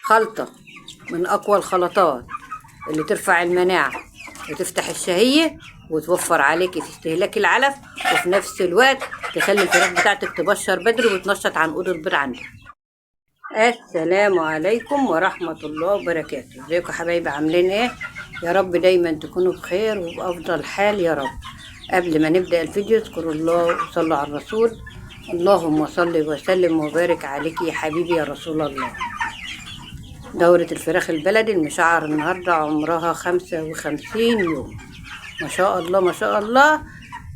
خلطة من أقوى الخلطات اللي ترفع المناعة وتفتح الشهية وتوفر عليكي في استهلاك العلف، وفي نفس الوقت تخلي الفراخ بتاعتك تبشر بدري وتنشط عنقود البيض عندك. السلام عليكم ورحمة الله وبركاته. ازيكم يا حبايبي، عاملين ايه؟ يا رب دايما تكونوا بخير وبأفضل حال يا رب. قبل ما نبدأ الفيديو اذكروا الله وصلوا على الرسول. اللهم صل وسلم وبارك عليك يا حبيبي يا رسول الله. دورة الفراخ البلدي المشعر النهاردة عمرها 55 يوم. ما شاء الله ما شاء الله.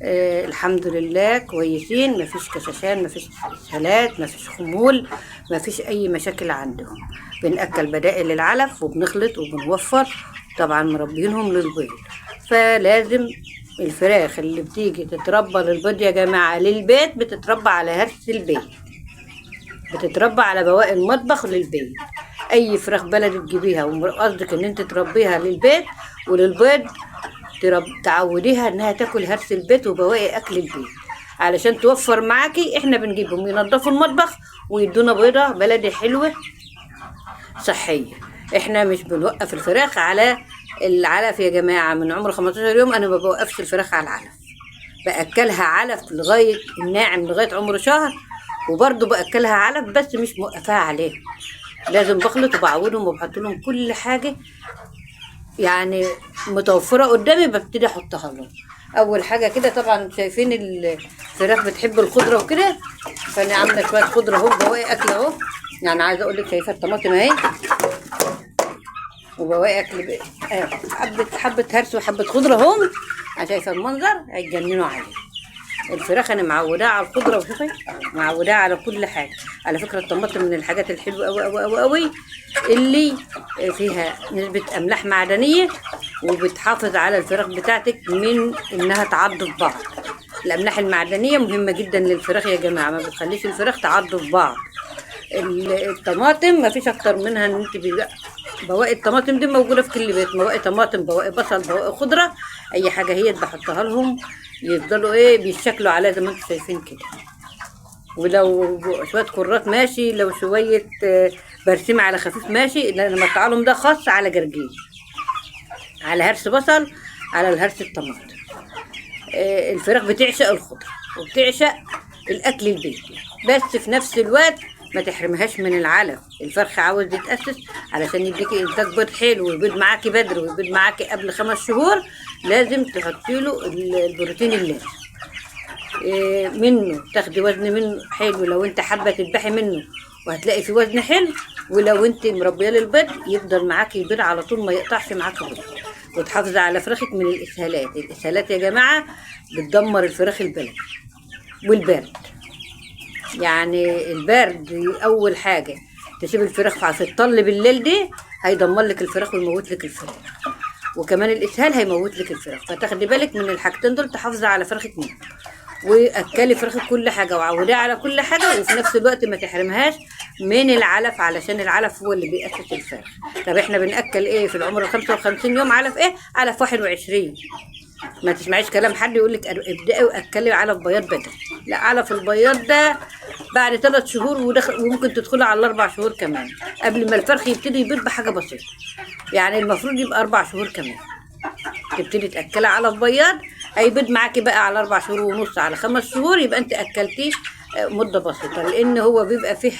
الحمد لله كويسين، مفيش كشاشان، مفيش اسهالات، مفيش خمول، مفيش اي مشاكل عندهم. بنأكل بدائل العلف وبنخلط وبنوفر، طبعا مربينهم للبيض. فلازم الفراخ اللي بتيجي تتربى للبيض يا جماعة للبيت بتتربى على هرس البيت، بتتربى على بواقي المطبخ للبيت. اي فراخ بلدي تجيبيها وقصدك ان انت تربيها للبيت وللبيض، تعوديها انها تاكل هرس البيت وبواقي اكل البيت علشان توفر معاكي. احنا بنجيبهم ينضفوا المطبخ ويدونا بيضة بلدي حلوة صحية. احنا مش بنوقف الفراخ على العلف يا جماعة. من عمر 15 يوم انا ما بوقفش الفراخ على العلف، باكلها علف لغاية الناعم لغاية عمر شهر، وبرضه باكلها علف بس مش موقفاها عليه. لازم بخلط وبعودهم وبحط لهم كل حاجة يعني متوفرة قدامي، ببتدي احطها لهم. اول حاجة كده طبعا شايفين الفراخ بتحب الخضرة وكده، فانا عاملة شوية خضرة اهو بواقي اكل اهو. يعني عايزة اقول لك شايفة الطماطم اهي وبواقي اكل حبة هرس وحبة خضرة اهم. شايفة المنظر هيتجننوا عليه. الفراخ انا معوداها على الخضره، وشوفي معوداها على كل حاجه. على فكره الطماطم من الحاجات الحلوه قوي قوي قوي قوي اللي فيها نسبه املاح معدنيه، وبتحافظ على الفراخ بتاعتك من انها تعض في بعض. الاملاح المعدنيه مهمه جدا للفراخ يا جماعه، ما بتخليش الفراخ تعض في بعض. الطماطم ما فيش اكتر منها، ان انت بواقي الطماطم دي موجوده في كل بيت، بواقي طماطم، بواقي بصل، بواقي خضره، اي حاجه هي بحطها لهم يفضلوا بيشكلوا على زي ما انتم شايفين كده. ولو شويه كرات ماشي، لو شويه برسيم على خفيف ماشي، لان مقطع لهم ده خاص على جرجير، على هرس بصل، على الهرس الطماطم. الفراخ بتعشق الخضره وبتعشق الاكل البيتي، بس في نفس الوقت ما تحرمهاش من العلف. الفرخ عاوز يتأسس علشان يديكي انتاج بيض حلو ويبيض معاكي بدري ويبيض معاكي قبل 5 شهور. لازم تحطي له البروتين اللازم منه، تاخدي وزن منه حلو لو انت حابه تذبحي منه، وهتلاقي في وزن حلو. ولو انت مربيه للبيض يفضل معاكي البيض على طول، ما يقطعش معاكي بيض. وتحافظي على فراخك من الاسهالات. الاسهالات يا جماعه بتدمر الفراخ البلدي. والبرد، يعني البرد اول حاجه تسيب الفراخ تطل بالليل، دي هيدمر لك الفراخ ويموت لك الفراخ. وكمان الاسهال هيموت لك الفراخ. فتاخدي بالك من الحاجتين دول، تحافظي على فراخك منهم، واكلي فراخك كل حاجه وعوديها على كل حاجه، وفي نفس الوقت ما تحرمهاش من العلف علشان العلف هو اللي بيأسس الفراخ. طب احنا بنأكل ايه في العمر 55 يوم؟ علف ايه؟ علف 21. ما تسمعيش كلام حد يقول لك ابدأي واكلي علف بياض بدري. لا، علف البياض ده بعد 3 شهور وممكن تدخلي على 4 شهور كمان، قبل ما الفرخ يبتدي يبيض بحاجه بسيطه. يعني المفروض يبقى 4 شهور كمان تبتدي تاكلي علف بياض، هيبيض معاكي بقى على 4 شهور ونص، على 5 شهور يبقى انت اكلتيه مده بسيطه، لان هو بيبقى فيه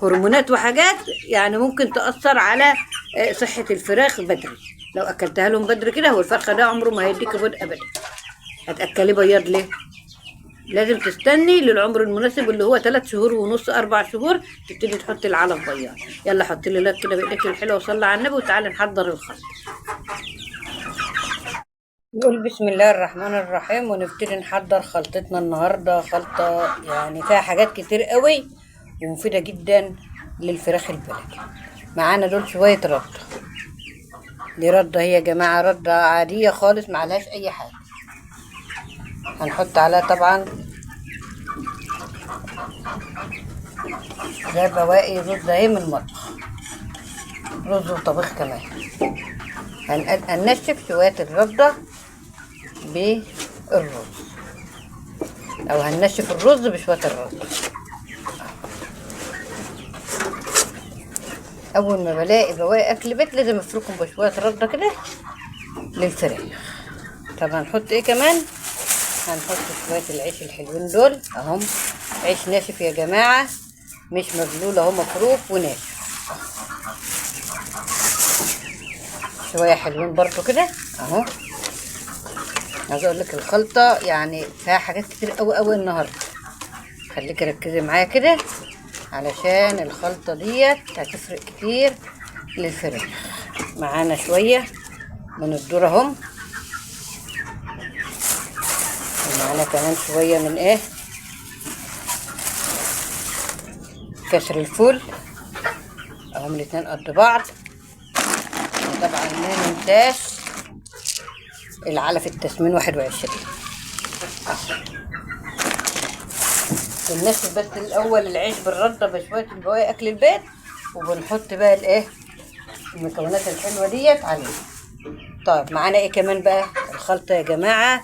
هرمونات وحاجات يعني ممكن تأثر على صحة الفراخ بدري. لو أكلتها لهم بدري كده، هو الفرخة ده عمره ما هيديك بيض أبدا. هتأكلي بياض ليه؟ لازم تستني للعمر المناسب اللي هو 3 شهور ونص، 4 شهور تبتدي تحطي العلف بياض. يلا حطي لي لايك كده بإيدك الحلوة وصلي على النبي، وتعالي نحضر الخلط. نقول بسم الله الرحمن الرحيم ونبتدي نحضر خلطتنا النهارده. خلطة يعني فيها حاجات كتير قوي ومفيدة جدا للفراخ البلدي. معانا دول شوية ردة. دي ردة هي يا جماعة، ردة عادية خالص معلهاش أي حاجة. هنحط عليها طبعا ده بواقي رز اهي من المطبخ، رز وطبيخ كمان. هننشف شوية الردة بالرز، أو هننشف الرز بشوية الرز. اول ما بلاقي بواقي اكل بيت لازم افركهم بشويه رده كده للفراخ. طب هنحط ايه كمان؟ هنحط شويه العيش الحلوين دول اهم. عيش ناشف يا جماعه، مش مبلول اهو، مفروك وناشف. شويه حلوين برضو كده اهو. عايزه اقول لك الخلطه يعني فيها حاجات كتير قوي قوي النهارده. خليكي ركزي معايا كده علشان الخلطه ديت هتفرق كتير للفراخ. معانا شويه من الذره اهم، ومعانا كمان شويه من ايه، كسر الفول اهم، الاتنين قد بعض. وطبعا ما ننساش العلف التسمين 21. بننشف بس الاول العيش بالرده بشويه بواقي اكل البيت، وبنحط بقى الايه، المكونات الحلوه ديت عليه. طيب معانا ايه كمان بقى؟ الخلطه يا جماعه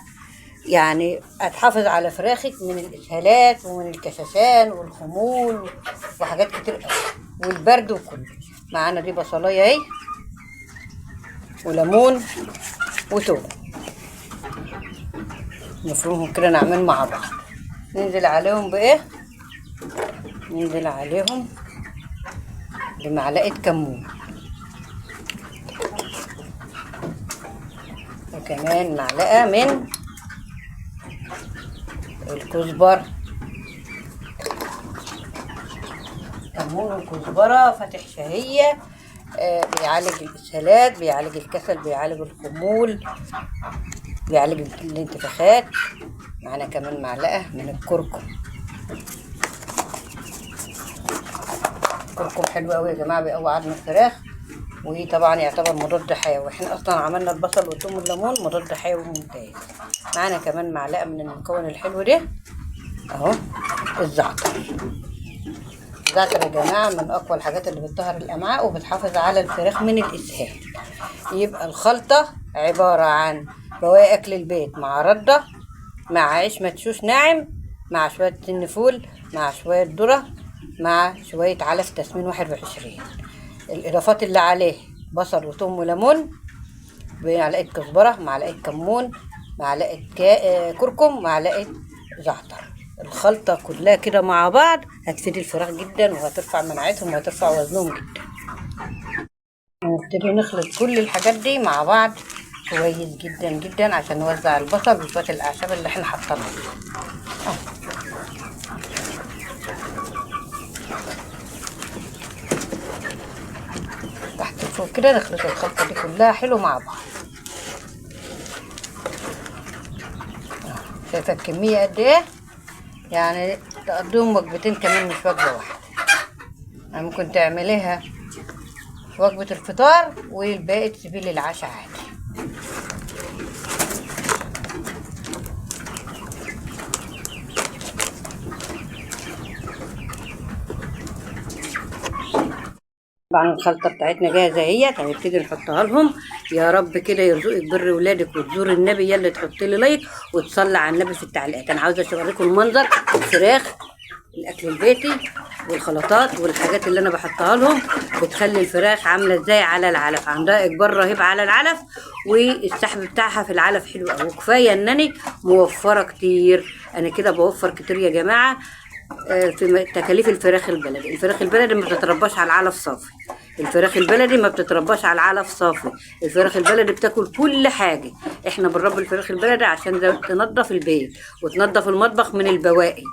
يعني هتحافظ على فراخك من الاسهالات ومن الكشاشان والخمول وحاجات كتير قوي والبرد وكله. معانا دي بصلايه اهي، وليمون وتوم، نفرمهم كده نعمل مع بعض. ننزل عليهم بايه؟ ننزل عليهم بمعلقه كمون، وكمان معلقه من الكزبره. كمون وكزبره فاتح شهيه، بيعالج الاسهالات، بيعالج الكسل، بيعالج الخمول، بيعالج الانتفاخات. معانا كمان معلقه من الكركم. الكركم حلو قوي يا جماعه، بيقوي عظم الفراخ، وطبعا يعتبر مضاد حيوي. احنا اصلا عملنا البصل والثوم والليمون مضاد حيوي ممتاز. معانا كمان معلقه من المكون الحلو ده اهو، الزعتر. الزعتر يا جماعه من اقوى الحاجات اللي بتطهر الامعاء وبتحافظ على الفراخ من الاسهال. يبقى الخلطه عباره عن بواقي اكل البيت مع رده، مع عيش مدشوش ناعم، مع شويه سن فول، مع شويه ذره، مع شويه علف تسمين 21. الاضافات اللي عليه بصل وثوم وليمون، معلقه كزبره، معلقه كمون، معلقه كركم، معلقه زعتر. الخلطه كلها كده مع بعض هتفيد الفراخ جدا، وهترفع مناعتهم وهترفع وزنهم جدا. نبتدي نخلط كل الحاجات دي مع بعض كويس جدا جدا عشان نوزع البصل وشويه الاعشاب اللي احنا حاطينها. تحت الفوق كده نخلط الخلطه دي كلها حلو مع بعض. شايفه الكميه قد ايه؟ يعني تقضيهم وجبتين كمان مش وجبه واحده. يعني ممكن تعمليها في وجبه الفطار والباقي تسيبيه للعشاء عادي. طبعا الخلطه بتاعتنا جاهزه اهيت، هنبتدي نحطها لهم. يا رب كده يرزقك بر ولادك وتزور النبي. يلا تحط لي لايك وتصلي على النبي في التعليقات. انا عاوزه اوريكم المنظر، الفراخ، الاكل البيتي والخلطات والحاجات اللي انا بحطها لهم بتخلي الفراخ عامله ازاي على العلف. عندها اجبار رهيب على العلف، والسحب بتاعها في العلف حلو قوي. وكفايه انني موفره كتير، انا كده بوفر كتير يا جماعه في تكاليف الفراخ البلدي. الفراخ البلدي ما بتترباش على العلف صافي، الفراخ البلدي ما بتترباش على العلف صافي. الفراخ البلدي بتاكل كل حاجه. احنا بنربي الفراخ البلدي عشان تنظف البيت وتنظف المطبخ من البواقي.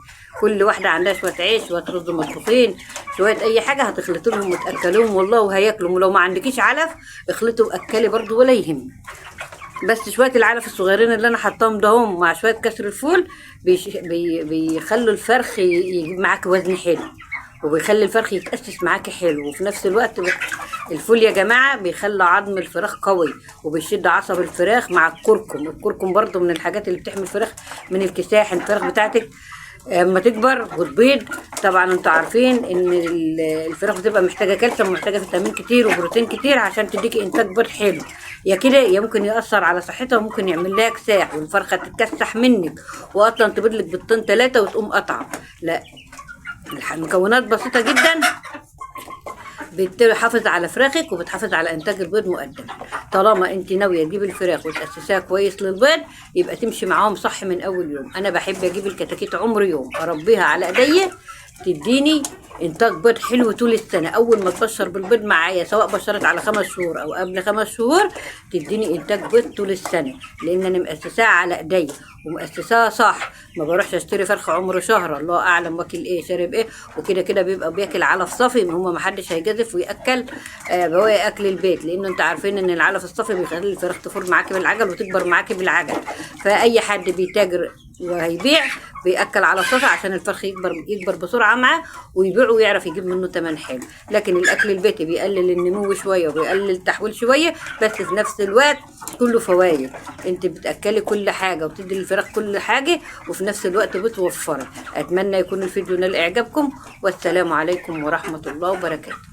كل واحده عندها شويه عيش، شويه رز مطبوخين، شويه اي حاجه هتخلطي لهم وتاكلوهم والله وهياكلوا. ولو ما عندكيش علف اخلطي واكلي برضو ولا يهم. بس شويه العلف الصغيرين اللي انا حطاهم دهم مع شويه كسر الفول بيخلوا الفرخ يجيب معاك وزن حلو، وبيخلي الفرخ يتأسس معاكي حلو. وفي نفس الوقت الفول يا جماعة بيخلي عظم الفراخ قوي، وبيشد عصب الفراخ مع الكركم. الكركم برضو من الحاجات اللي بتحمي الفراخ من الكساح. الفراخ بتاعتك اما تكبر وتبيض، طبعا انتوا عارفين ان الفراخ بتبقى محتاجه كالسيوم ومحتاجه فيتامين كتير وبروتين كتير عشان تديكي انتاج بيض حلو. يا كده يا ممكن ياثر على صحتها، وممكن يعمل لها كساح والفرخه تتكسح منك، واصلا تبيض لك بيضتين 3 وتقوم قطعه. لا، المكونات بسيطه جدا بتحافظ على فراخك وبتحافظ على انتاج البيض مقدم. طالما انت ناويه تجيب الفراخ وتاسسها كويس للبيض يبقى تمشي معاهم صح من اول يوم. انا بحب اجيب الكتاكيت عمر يوم اربيها على ايديا، تديني انتاج بيض حلو طول السنه. اول ما تبشر بالبيض معايا سواء بشرت على 5 شهور او قبل 5 شهور تديني انتاج بيض طول السنه، لان انا مؤسساها على ايديا ومؤسساها صح. ما بروحش اشتري فرخ عمره شهر الله اعلم واكل ايه شارب ايه، وكده كده بيبقى بياكل علف صافي. ما حدش هيجازف وياكل بواقي اكل البيت، لانه انت عارفين ان العلف الصافي بيخلي الفراخ تفور معاكي بالعجل وتكبر معاكي بالعجل. فاي حد بيتاجر وهيبيع بياكل على صافي عشان الفرخ يكبر بسرعه معاه ويبيعه ويعرف يجيب منه تمن حلو. لكن الاكل البيتي بيقلل النمو شويه وبيقلل التحويل شويه، بس في نفس الوقت كله فوايد. انت بتاكلي كل حاجه وبتدي للفراخ كل حاجه وفي نفس الوقت بتوفري. اتمنى يكون الفيديو نال اعجابكم، والسلام عليكم ورحمه الله وبركاته.